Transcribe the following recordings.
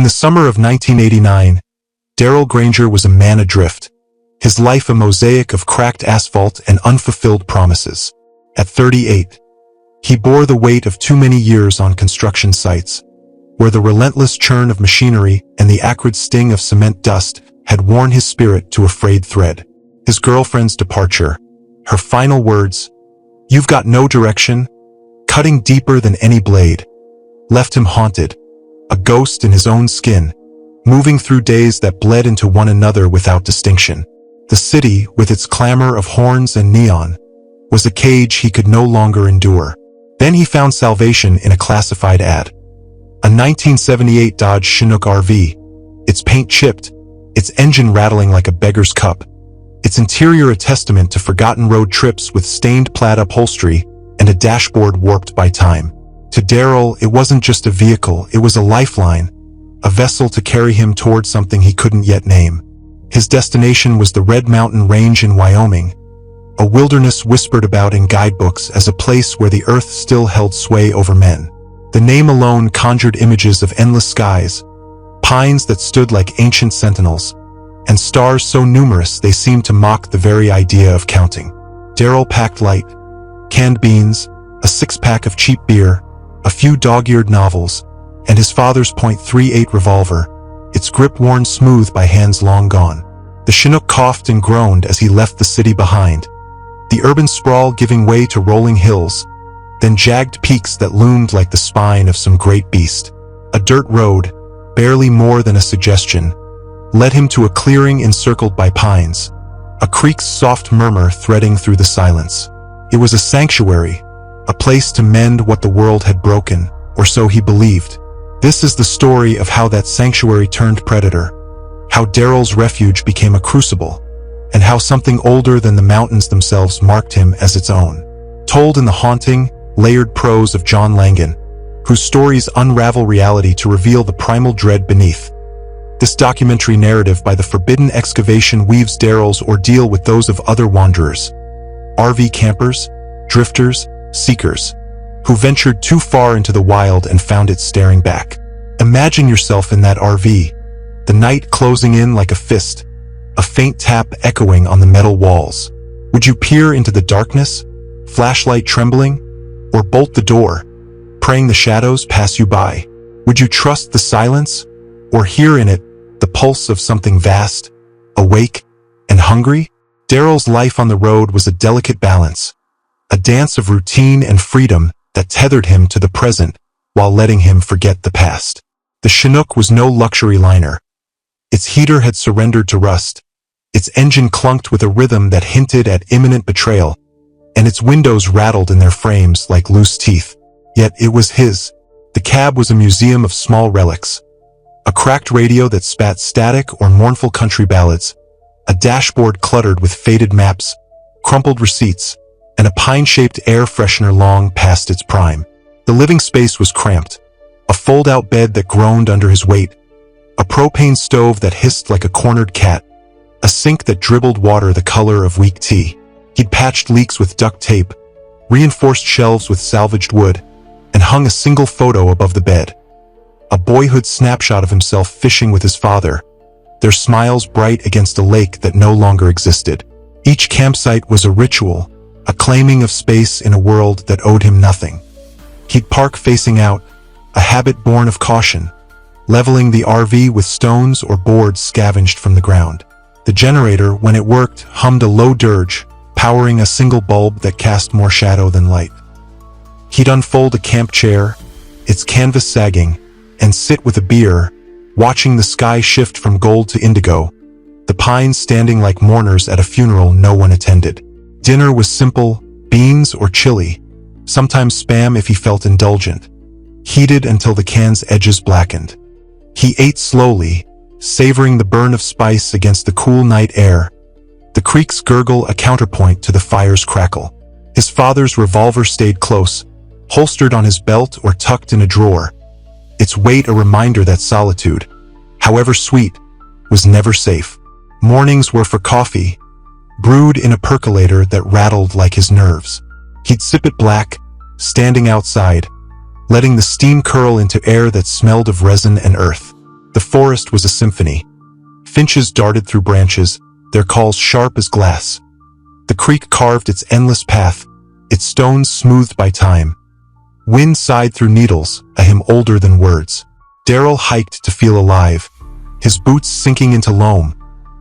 the summer of 1989, Darrell Granger was a man adrift, his life a mosaic of cracked asphalt and unfulfilled promises. At 38, he bore the weight of too many years on construction sites, where the relentless churn of machinery and the acrid sting of cement dust had worn his spirit to a frayed thread. His girlfriend's departure, her final words, "You've got no direction," cutting deeper than any blade, left him haunted, a ghost in his own skin, moving through days that bled into one another without distinction. The city, with its clamor of horns and neon, was a cage he could no longer endure. Then he found salvation in a classified ad. A 1978 Dodge Chinook RV, its paint chipped, its engine rattling like a beggar's cup, its interior a testament to forgotten road trips with stained plaid upholstery and a dashboard warped by time. To Darrell, it wasn't just a vehicle, it was a lifeline, a vessel to carry him toward something he couldn't yet name. His destination was the Red Mountain Range in Wyoming, a wilderness whispered about in guidebooks as a place where the earth still held sway over men. The name alone conjured images of endless skies, pines that stood like ancient sentinels, and stars so numerous they seemed to mock the very idea of counting. Darrell packed light, canned beans, a six-pack of cheap beer, a few dog-eared novels, and his father's .38 revolver, its grip worn smooth by hands long gone. The Chinook coughed and groaned as he left the city behind, the urban sprawl giving way to rolling hills, then jagged peaks that loomed like the spine of some great beast. A dirt road, barely more than a suggestion, led him to a clearing encircled by pines, a creek's soft murmur threading through the silence. It was a sanctuary, a place to mend what the world had broken, or so he believed. This is the story of how that sanctuary turned predator, how Darrell's refuge became a crucible, and how something older than the mountains themselves marked him as its own. Told in the haunting, layered prose of John Langan, whose stories unravel reality to reveal the primal dread beneath. This documentary narrative by the forbidden excavation weaves Darrell's ordeal with those of other wanderers, RV campers, drifters, seekers, who ventured too far into the wild and found it staring back. Imagine yourself in that RV, the night closing in like a fist, a faint tap echoing on the metal walls. Would you peer into the darkness, flashlight trembling, or bolt the door, praying the shadows pass you by? Would you trust the silence, or hear in it the pulse of something vast, awake, and hungry? Darrell's life on the road was a delicate balance, a dance of routine and freedom that tethered him to the present while letting him forget the past. The Chinook was no luxury liner. Its heater had surrendered to rust, its engine clunked with a rhythm that hinted at imminent betrayal, and its windows rattled in their frames like loose teeth. Yet it was his. The cab was a museum of small relics, a cracked radio that spat static or mournful country ballads, a dashboard cluttered with faded maps, crumpled receipts, and a pine-shaped air freshener long past its prime. The living space was cramped, a fold-out bed that groaned under his weight, a propane stove that hissed like a cornered cat, a sink that dribbled water the color of weak tea. He'd patched leaks with duct tape, reinforced shelves with salvaged wood, and hung a single photo above the bed. A boyhood snapshot of himself fishing with his father, their smiles bright against a lake that no longer existed. Each campsite was a ritual, a claiming of space in a world that owed him nothing. He'd park facing out, a habit born of caution, leveling the RV with stones or boards scavenged from the ground. The generator, when it worked, hummed a low dirge, powering a single bulb that cast more shadow than light. He'd unfold a camp chair, its canvas sagging, and sit with a beer, watching the sky shift from gold to indigo, the pines standing like mourners at a funeral no one attended. Dinner was simple, beans or chili, sometimes spam if he felt indulgent, heated until the can's edges blackened. He ate slowly, savoring the burn of spice against the cool night air, the creek's gurgle a counterpoint to the fire's crackle. His father's revolver stayed close, holstered on his belt or tucked in a drawer, its weight a reminder that solitude, however sweet, was never safe. Mornings were for coffee, brewed in a percolator that rattled like his nerves. He'd sip it black, standing outside, letting the steam curl into air that smelled of resin and earth. The forest was a symphony. Finches darted through branches, their calls sharp as glass. The creek carved its endless path, its stones smoothed by time. Wind sighed through needles, a hymn older than words. Darrell hiked to feel alive, his boots sinking into loam,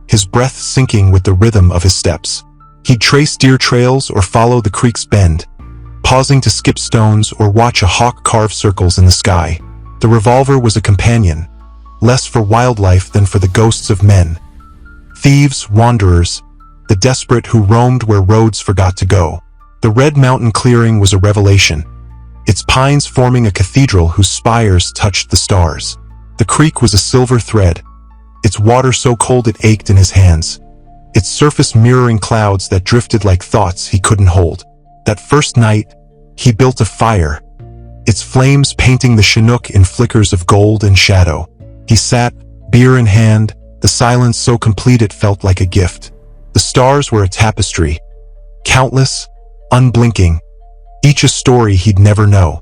his breath sinking with the rhythm of his steps. He'd trace deer trails or follow the creek's bend, pausing to skip stones or watch a hawk carve circles in the sky. The revolver was a companion, less for wildlife than for the ghosts of men. Thieves, wanderers, the desperate who roamed where roads forgot to go. The Red Mountain clearing was a revelation, its pines forming a cathedral whose spires touched the stars. The creek was a silver thread, its water so cold it ached in his hands, its surface mirroring clouds that drifted like thoughts he couldn't hold. That first night, he built a fire, its flames painting the Chinook in flickers of gold and shadow. He sat, beer in hand, the silence so complete it felt like a gift. The stars were a tapestry, countless, unblinking, each a story he'd never know.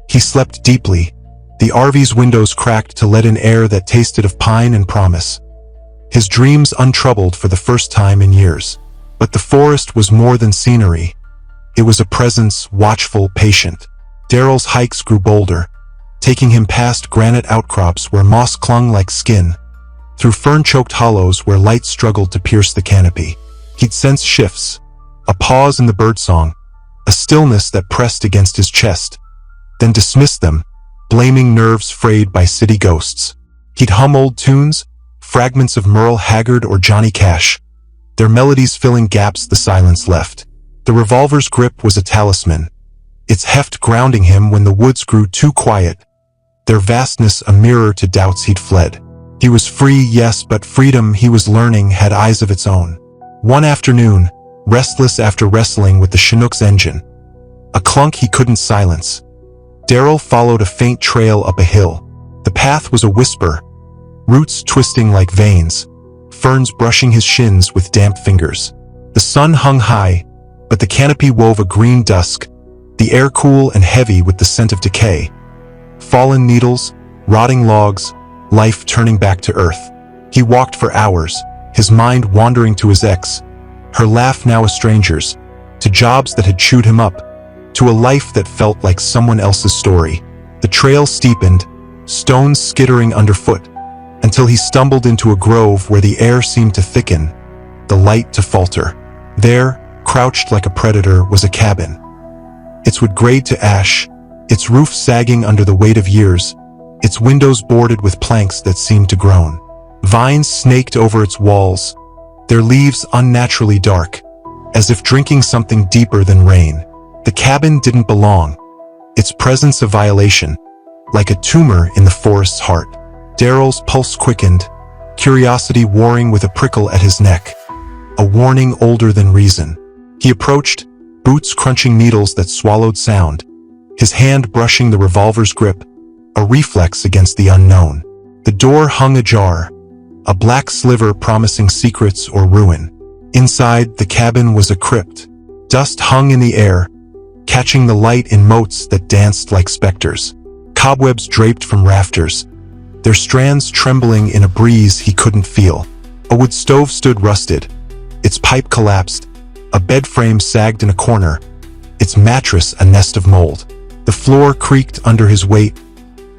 He slept deeply, the RV's windows cracked to let in air that tasted of pine and promise. His dreams untroubled for the first time in years. But the forest was more than scenery. It was a presence, watchful, patient. Darrell's hikes grew bolder, taking him past granite outcrops where moss clung like skin, through fern-choked hollows where light struggled to pierce the canopy. He'd sense shifts, a pause in the birdsong, a stillness that pressed against his chest, then dismissed them, blaming nerves frayed by city ghosts. He'd hum old tunes, fragments of Merle Haggard or Johnny Cash, their melodies filling gaps the silence left. The revolver's grip was a talisman, its heft grounding him when the woods grew too quiet, their vastness a mirror to doubts he'd fled. He was free, yes, but freedom he was learning had eyes of its own. One afternoon, restless after wrestling with the Chinook's engine, a clunk he couldn't silence, Darrell followed a faint trail up a hill. The path was a whisper, roots twisting like veins, ferns brushing his shins with damp fingers. The sun hung high, but the canopy wove a green dusk, the air cool and heavy with the scent of decay. Fallen needles, rotting logs, life turning back to earth. He walked for hours, his mind wandering to his ex, her laugh now a stranger's, to jobs that had chewed him up, to a life that felt like someone else's story. The trail steepened, stones skittering underfoot, until he stumbled into a grove where the air seemed to thicken, the light to falter. There, crouched like a predator, was a cabin. Its wood grayed to ash, its roof sagging under the weight of years, its windows boarded with planks that seemed to groan. Vines snaked over its walls, their leaves unnaturally dark, as if drinking something deeper than rain. The cabin didn't belong, its presence a violation, like a tumor in the forest's heart. Darrell's pulse quickened, curiosity warring with a prickle at his neck, a warning older than reason. He approached, boots crunching needles that swallowed sound, his hand brushing the revolver's grip, a reflex against the unknown. The door hung ajar, a black sliver promising secrets or ruin. Inside, the cabin was a crypt. Dust hung in the air, catching the light in motes that danced like specters. Cobwebs draped from rafters, their strands trembling in a breeze he couldn't feel. A wood stove stood rusted, its pipe collapsed, a bed frame sagged in a corner, its mattress a nest of mold. The floor creaked under his weight,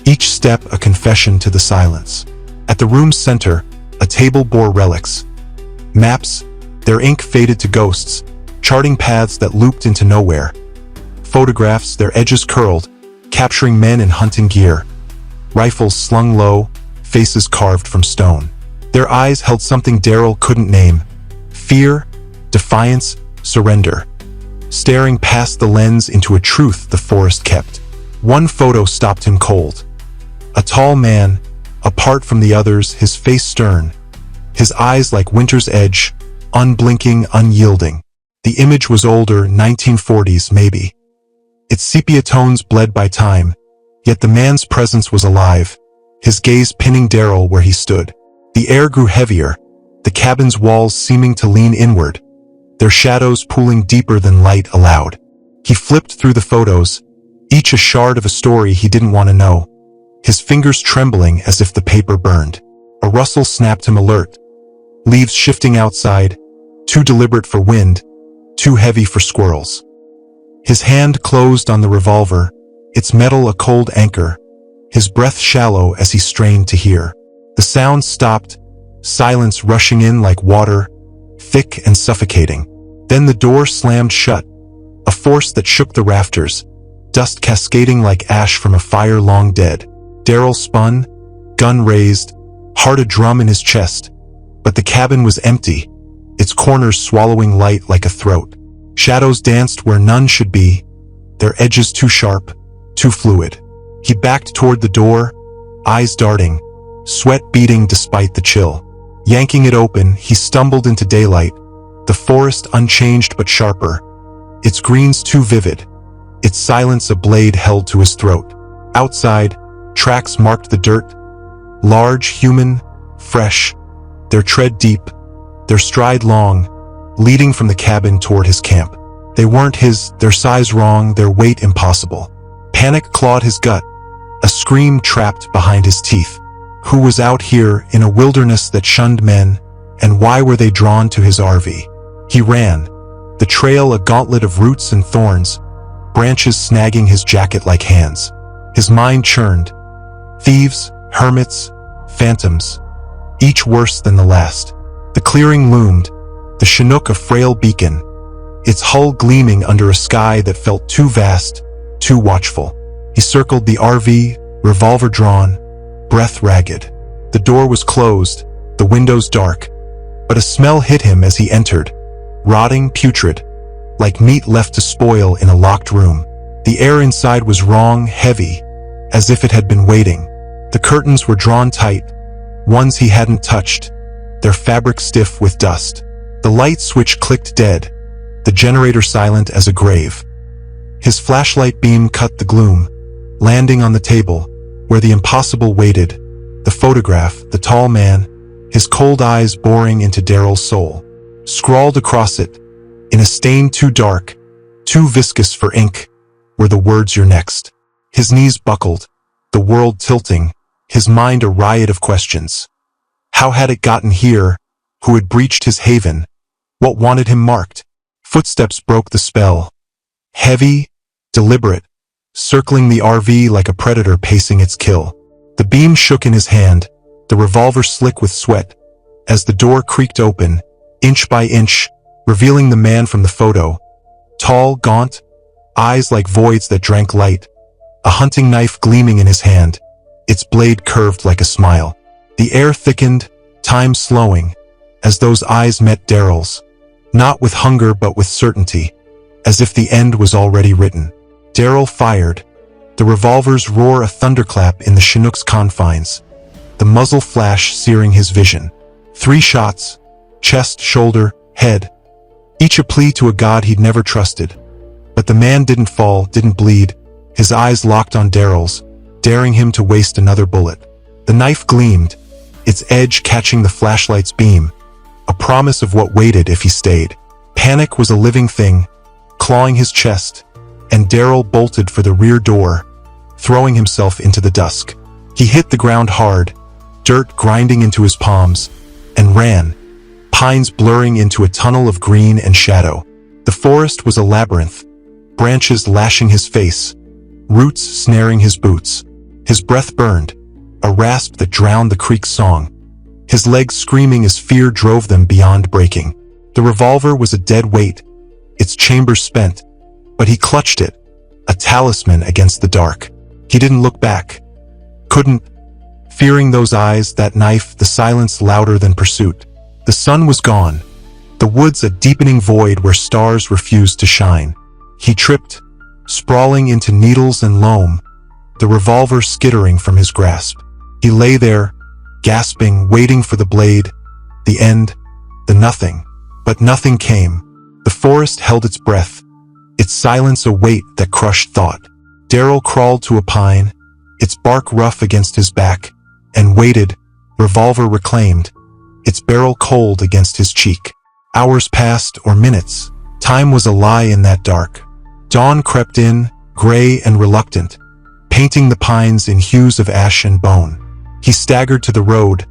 each step a confession to the silence. At the room's center, a table bore relics. Maps, their ink faded to ghosts, charting paths that looped into nowhere. Photographs, their edges curled, capturing men in hunting gear. Rifles slung low, faces carved from stone. Their eyes held something Darrell couldn't name. Fear, defiance, surrender. Staring past the lens into a truth the forest kept. One photo stopped him cold. A tall man, apart from the others, his face stern, his eyes like winter's edge, unblinking, unyielding. The image was older, 1940s maybe. Its sepia tones bled by time, yet the man's presence was alive, his gaze pinning Darrell where he stood. The air grew heavier, the cabin's walls seeming to lean inward, their shadows pooling deeper than light allowed. He flipped through the photos, each a shard of a story he didn't want to know. his fingers trembling as if the paper burned. A rustle snapped him alert. Leaves shifting outside, too deliberate for wind, too heavy for squirrels. His hand closed on the revolver, its metal a cold anchor, his breath shallow as he strained to hear. The sound stopped, silence rushing in like water, thick and suffocating. Then the door slammed shut, a force that shook the rafters, dust cascading like ash from a fire long dead. Daryl spun, gun raised, heart a drum in his chest, but the cabin was empty, its corners swallowing light like a throat. Shadows danced where none should be, their edges too sharp, too fluid. He backed toward the door, eyes darting, sweat beating despite the chill. Yanking it open, he stumbled into daylight, the forest unchanged but sharper, its greens too vivid, its silence a blade held to his throat. Outside, tracks marked the dirt, large, human, fresh, their tread deep, their stride long, leading from the cabin toward his camp. They weren't his, their size wrong, their weight impossible. Panic clawed his gut, a scream trapped behind his teeth. Who was out here in a wilderness that shunned men, and why were they drawn to his RV? He ran, the trail a gauntlet of roots and thorns, branches snagging his jacket like hands. His mind churned. Thieves, hermits, phantoms, each worse than the last. The clearing loomed, the Chinook a frail beacon, its hull gleaming under a sky that felt too vast, too watchful. He circled the RV, revolver drawn, breath ragged. The door was closed, the windows dark, but a smell hit him as he entered, rotting, putrid, like meat left to spoil in a locked room. The air inside was wrong, heavy, as if it had been waiting. The curtains were drawn tight, ones he hadn't touched, their fabric stiff with dust. The light switch clicked dead, the generator silent as a grave. His flashlight beam cut the gloom, landing on the table, where the impossible waited, the photograph, the tall man, his cold eyes boring into Daryl's soul. Scrawled across it, in a stain too dark, too viscous for ink, were the words "You're next." His knees buckled, the world tilting, his mind a riot of questions. How had it gotten here? Who had breached his haven? What wanted him marked? Footsteps broke the spell. Heavy, deliberate, circling the RV like a predator pacing its kill. The beam shook in his hand, the revolver slick with sweat, as the door creaked open, inch by inch, revealing the man from the photo. Tall, gaunt, eyes like voids that drank light, a hunting knife gleaming in his hand, its blade curved like a smile. The air thickened, time slowing, as those eyes met Daryl's, not with hunger but with certainty, as if the end was already written. Daryl fired, the revolver's roar a thunderclap in the Chinook's confines, the muzzle flash searing his vision. 3 shots, chest, shoulder, head, each a plea to a god he'd never trusted. But the man didn't fall, didn't bleed, his eyes locked on Daryl's, daring him to waste another bullet. The knife gleamed, its edge catching the flashlight's beam, a promise of what waited if he stayed. Panic was a living thing, clawing his chest, and Daryl bolted for the rear door, throwing himself into the dusk. He hit the ground hard, dirt grinding into his palms, and ran, pines blurring into a tunnel of green and shadow. The forest was a labyrinth, branches lashing his face, roots snaring his boots. His breath burned, a rasp that drowned the creek's song, his legs screaming as fear drove them beyond breaking. The revolver was a dead weight, its chamber spent, but he clutched it, a talisman against the dark. He didn't look back. Couldn't, fearing those eyes, that knife, the silence louder than pursuit. The sun was gone, the woods a deepening void where stars refused to shine. He tripped, sprawling into needles and loam, the revolver skittering from his grasp. He lay there, gasping, waiting for the blade, the end, the nothing. But nothing came. The forest held its breath, its silence a weight that crushed thought. Daryl crawled to a pine, its bark rough against his back, and waited, revolver reclaimed, its barrel cold against his cheek. Hours passed, or minutes. Time was a lie in that dark. Dawn crept in, gray and reluctant, painting the pines in hues of ash and bone. He staggered to the road,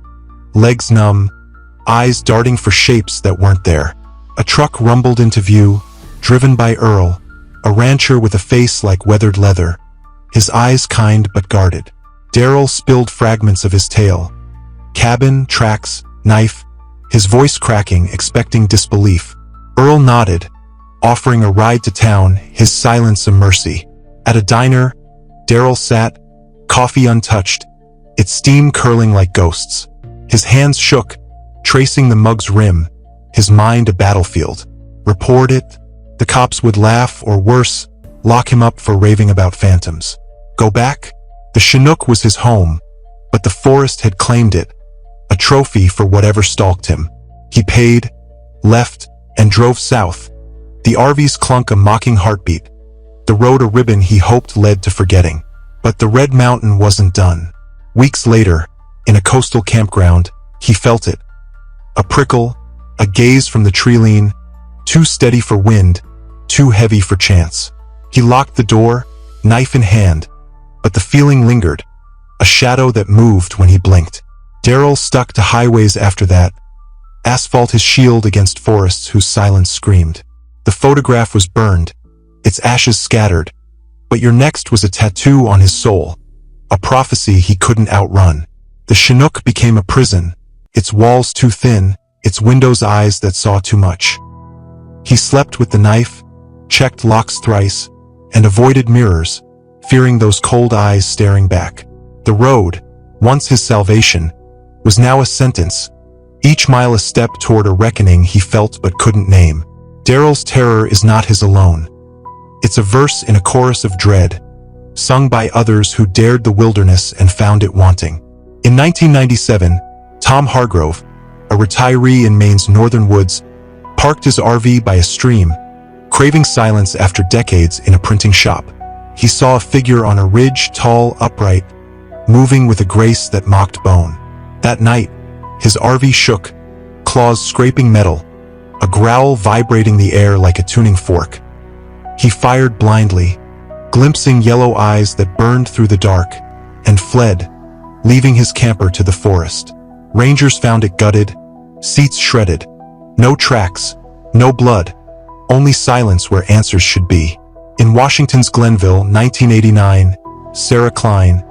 legs numb, eyes darting for shapes that weren't there. A truck rumbled into view, driven by Earl, a rancher with a face like weathered leather, his eyes kind but guarded. Daryl spilled fragments of his tale. Cabin, tracks, knife, his voice cracking, expecting disbelief. Earl nodded, offering a ride to town, his silence a mercy. At a diner, Daryl sat, coffee untouched, its steam curling like ghosts. His hands shook, tracing the mug's rim, his mind a battlefield. Report it, the cops would laugh, or worse, lock him up for raving about phantoms. Go back? The Chinook was his home, but the forest had claimed it, a trophy for whatever stalked him. He paid, left, and drove south. The RV's clunk a mocking heartbeat, the road a ribbon he hoped led to forgetting. But the Red Mountain wasn't done. Weeks later, in a coastal campground, he felt it. A prickle, a gaze from the tree-lean, too steady for wind, too heavy for chance. He locked the door, knife in hand, but the feeling lingered, a shadow that moved when he blinked. Daryl stuck to highways after that, asphalt his shield against forests whose silence screamed. The photograph was burned, its ashes scattered, but your next was a tattoo on his soul, a prophecy he couldn't outrun. The Chinook became a prison, its walls too thin, its windows eyes that saw too much. He slept with the knife, checked locks thrice, and avoided mirrors, fearing those cold eyes staring back. The road, once his salvation, was now a sentence, each mile a step toward a reckoning he felt but couldn't name. Daryl's terror is not his alone. It's a verse in a chorus of dread, sung by others who dared the wilderness and found it wanting. In 1997, Tom Hargrove, a retiree in Maine's northern woods, parked his RV by a stream, craving silence after decades in a printing shop. He saw a figure on a ridge, tall, upright, moving with a grace that mocked bone. That night, his RV shook, claws scraping metal, a growl vibrating the air like a tuning fork. He fired blindly, glimpsing yellow eyes that burned through the dark, and fled, leaving his camper to the forest. Rangers found it gutted, seats shredded, no tracks, no blood, only silence where answers should be. In Washington's Glenville, 1989, Sarah Klein,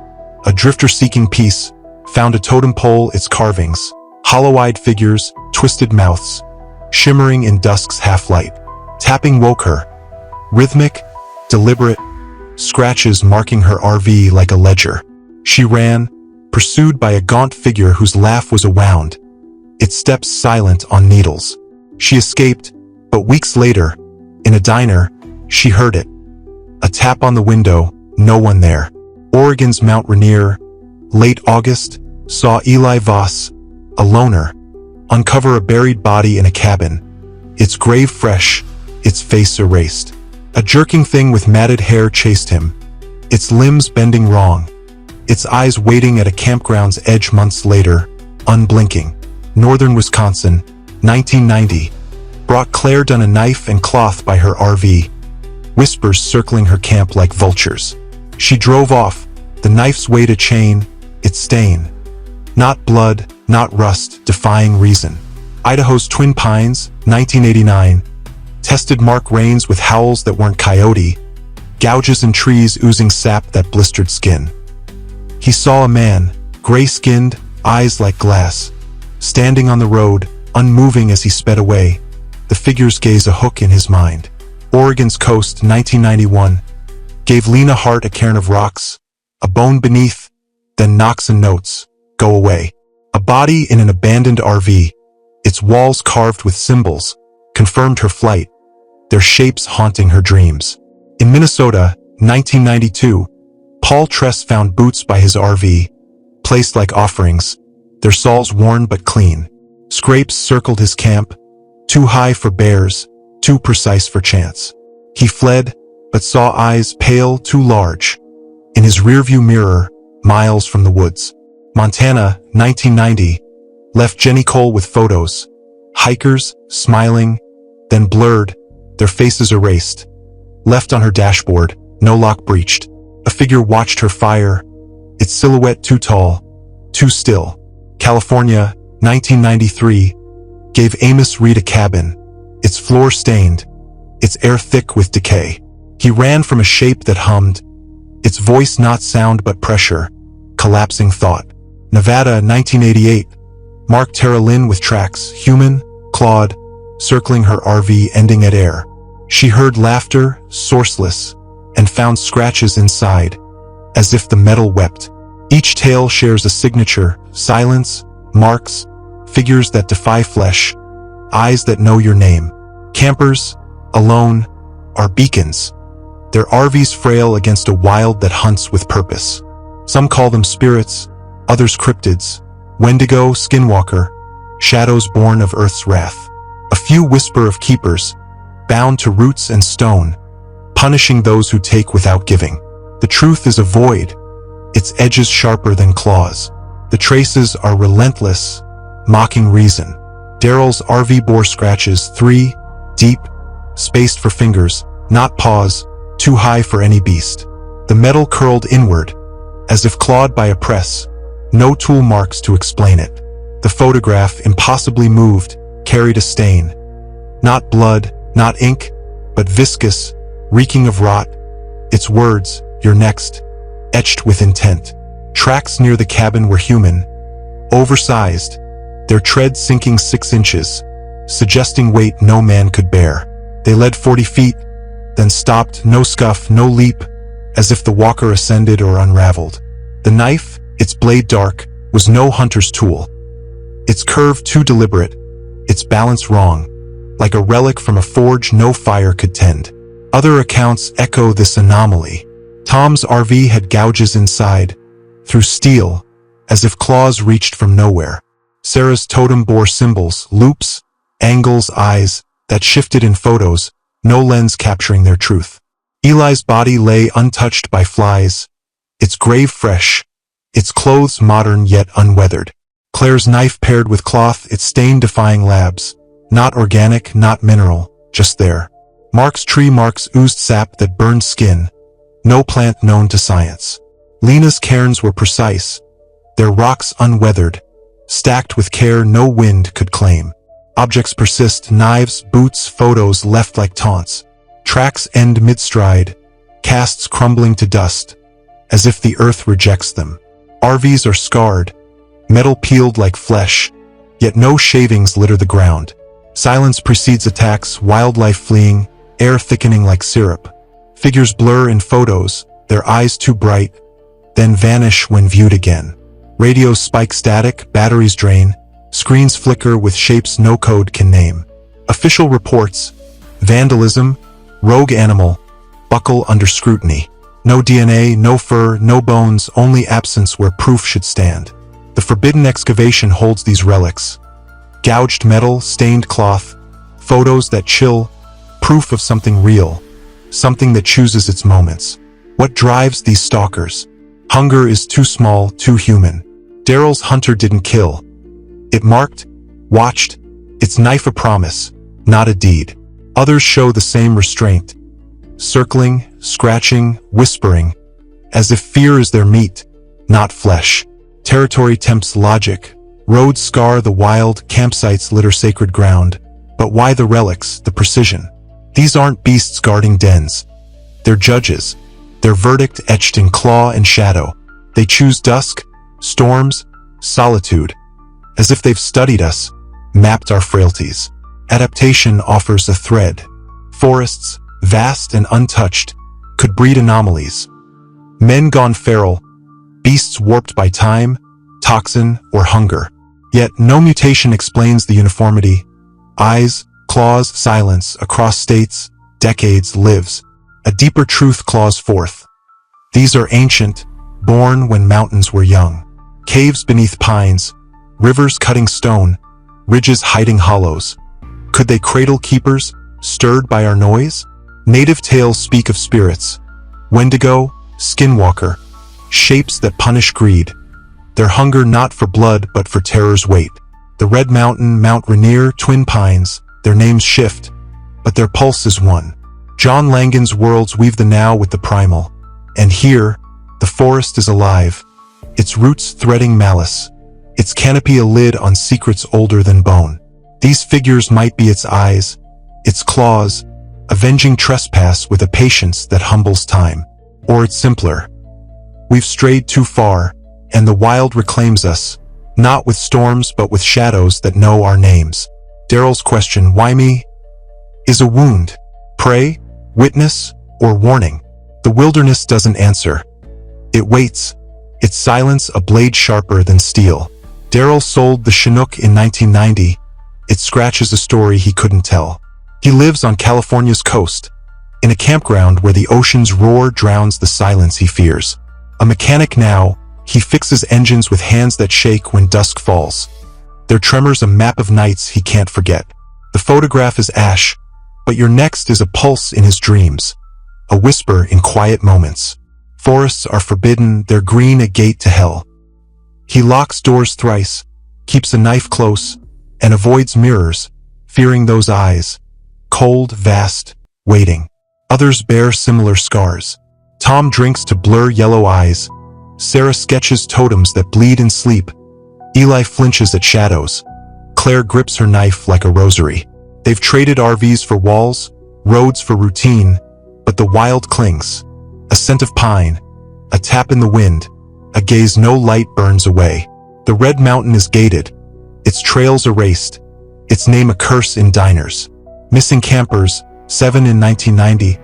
a drifter seeking peace, found a totem pole, its carvings, hollow-eyed figures, twisted mouths, shimmering in dusk's half-light. Tapping woke her, rhythmic, deliberate, scratches marking her RV like a ledger. She ran, pursued by a gaunt figure whose laugh was a wound, its steps silent on needles. She escaped, but weeks later, in a diner, she heard it. A tap on the window, no one there. Oregon's Mount Rainier, late August, saw Eli Voss, a loner, uncover a buried body in a cabin, its grave fresh, its face erased. A jerking thing with matted hair chased him, its limbs bending wrong, its eyes waiting at a campground's edge months later, unblinking. Northern Wisconsin, 1990, brought Claire Dunn a knife and cloth by her RV, whispers circling her camp like vultures. She drove off, the knife's weight a chain, its stain. Not blood, not rust, defying reason. Idaho's Twin Pines, 1989, tested Mark Rains with howls that weren't coyote, gouges in trees oozing sap that blistered skin. He saw a man, gray-skinned, eyes like glass, standing on the road, unmoving as he sped away, the figure's gaze a hook in his mind. Oregon's Coast, 1991, gave Lena Hart a cairn of rocks, a bone beneath, then knocks and notes, go away. A body in an abandoned RV, its walls carved with symbols, confirmed her flight, their shapes haunting her dreams. In Minnesota, 1992, Paul Tress found boots by his RV, placed like offerings, their soles worn but clean. Scrapes circled his camp, too high for bears, too precise for chance. He fled, but saw eyes pale, too large. In his rearview mirror, miles from the woods. Montana, 1990, left Jenny Cole with photos. Hikers, smiling, then blurred, their faces erased. Left on her dashboard, no lock breached. A figure watched her fire, its silhouette too tall, too still. California, 1993, gave Amos Reed a cabin, its floor stained, its air thick with decay. He ran from a shape that hummed, its voice not sound but pressure, collapsing thought. Nevada, 1988, marked Tara Lynn with tracks, human, clawed, circling her RV ending at air. She heard laughter, sourceless, and found scratches inside, as if the metal wept. Each tale shares a signature, silence, marks, figures that defy flesh, eyes that know your name. Campers, alone, are beacons, their RVs frail against a wild that hunts with purpose. Some call them spirits, others cryptids, Wendigo, skinwalker, shadows born of Earth's wrath. A few whisper of keepers, bound to roots and stone, punishing those who take without giving. The truth is a void, its edges sharper than claws. The traces are relentless, mocking reason. Daryl's RV bore scratches, 3, deep, spaced for fingers, not paws, too high for any beast. The metal curled inward, as if clawed by a press, no tool marks to explain it. The photograph, impossibly moved, carried a stain. Not blood, not ink, but viscous, reeking of rot. Its words, "You're next," etched with intent. Tracks near the cabin were human, oversized, their tread sinking 6 inches, suggesting weight no man could bear. They led 40 feet, then stopped, no scuff, no leap, as if the walker ascended or unraveled. The knife, its blade dark, was no hunter's tool. Its curve too deliberate, its balance wrong, like a relic from a forge no fire could tend. Other accounts echo this anomaly. Tom's RV had gouges inside, through steel, as if claws reached from nowhere. Sarah's totem bore symbols, loops, angles, eyes, that shifted in photos, no lens capturing their truth. Eli's body lay untouched by flies, its grave fresh, its clothes modern yet unweathered. Claire's knife paired with cloth, its stain defying labs, not organic, not mineral, just there. Mark's tree marks oozed sap that burned skin, no plant known to science. Lena's cairns were precise, their rocks unweathered, stacked with care no wind could claim. Objects persist, knives, boots, photos left like taunts. Tracks end mid-stride, casts crumbling to dust, as if the earth rejects them. RVs are scarred, metal peeled like flesh, yet no shavings litter the ground. Silence precedes attacks, wildlife fleeing, air thickening like syrup. Figures blur in photos, their eyes too bright, then vanish when viewed again. Radios spike static, batteries drain, screens flicker with shapes no code can name. Official reports, vandalism, rogue animal, buckle under scrutiny. No DNA, no fur, no bones, only absence where proof should stand. The forbidden excavation holds these relics. Gouged metal, stained cloth, photos that chill, proof of something real, something that chooses its moments. What drives these stalkers? Hunger is too small, too human. Daryl's hunter didn't kill. It marked, watched, its knife a promise, not a deed. Others show the same restraint, circling, scratching, whispering, as if fear is their meat, not flesh. Territory tempts logic, roads scar the wild, campsites litter sacred ground. But why the relics, the precision? These aren't beasts guarding dens. They're judges, their verdict etched in claw and shadow. They choose dusk, storms, solitude, as if they've studied us, mapped our frailties. Adaptation offers a thread. Forests, vast and untouched, could breed anomalies. Men gone feral, beasts warped by time, toxin, or hunger. Yet no mutation explains the uniformity. Eyes, claws, silence, across states, decades, lives. A deeper truth claws forth. These are ancient, born when mountains were young. Caves beneath pines, rivers cutting stone, ridges hiding hollows. Could they cradle keepers, stirred by our noise? Native tales speak of spirits. Wendigo, skinwalker, shapes that punish greed. Their hunger not for blood but for terror's weight. The Red Mountain, Mount Rainier, Twin Pines, their names shift, but their pulse is one. John Langan's worlds weave the now with the primal. And here, the forest is alive, its roots threading malice, its canopy a lid on secrets older than bone. These figures might be its eyes, its claws, avenging trespass with a patience that humbles time. Or it's simpler. We've strayed too far, and the wild reclaims us, not with storms but with shadows that know our names. Daryl's question, why me? Is a wound, prey, witness, or warning. The wilderness doesn't answer. It waits, its silence a blade sharper than steel. Daryl sold the Chinook in 1990. It scratches a story he couldn't tell. He lives on California's coast, in a campground where the ocean's roar drowns the silence he fears. A mechanic now, he fixes engines with hands that shake when dusk falls. Their tremors a map of nights he can't forget. The photograph is ash, but your next is a pulse in his dreams, a whisper in quiet moments. Forests are forbidden, they're green, a gate to hell. He locks doors thrice, keeps a knife close, and avoids mirrors, fearing those eyes, cold, vast, waiting. Others bear similar scars. Tom drinks to blur yellow eyes. Sarah sketches totems that bleed in sleep. Eli flinches at shadows. Claire grips her knife like a rosary. They've traded RVs for walls, roads for routine, but the wild clings. A scent of pine, a tap in the wind, a gaze no light burns away. The Red Mountain is gated, its trails erased, its name a curse in diners. Missing campers, 7 in 1990,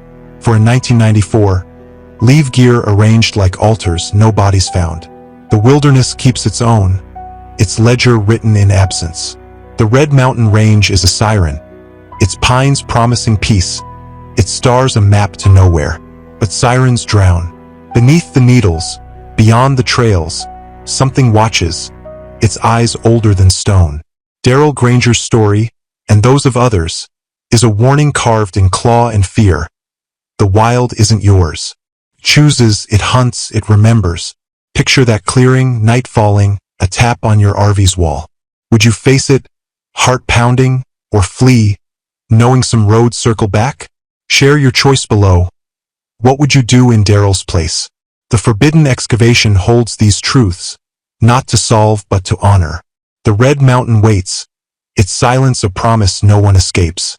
for in 1994, leave gear arranged like altars, no bodies found. The wilderness keeps its own, its ledger written in absence. The Red Mountain Range is a siren, its pines promising peace, its stars a map to nowhere. But sirens drown. Beneath the needles, beyond the trails, something watches, its eyes older than stone. Daryl Granger's story, and those of others, is a warning carved in claw and fear. The wild isn't yours. Chooses, it hunts, it remembers. Picture that clearing, night falling, a tap on your RV's wall. Would you face it, heart pounding, or flee, knowing some roads circle back? Share your choice below. What would you do in Daryl's place? The forbidden excavation holds these truths, not to solve but to honor. The Red Mountain waits, its silence a promise no one escapes.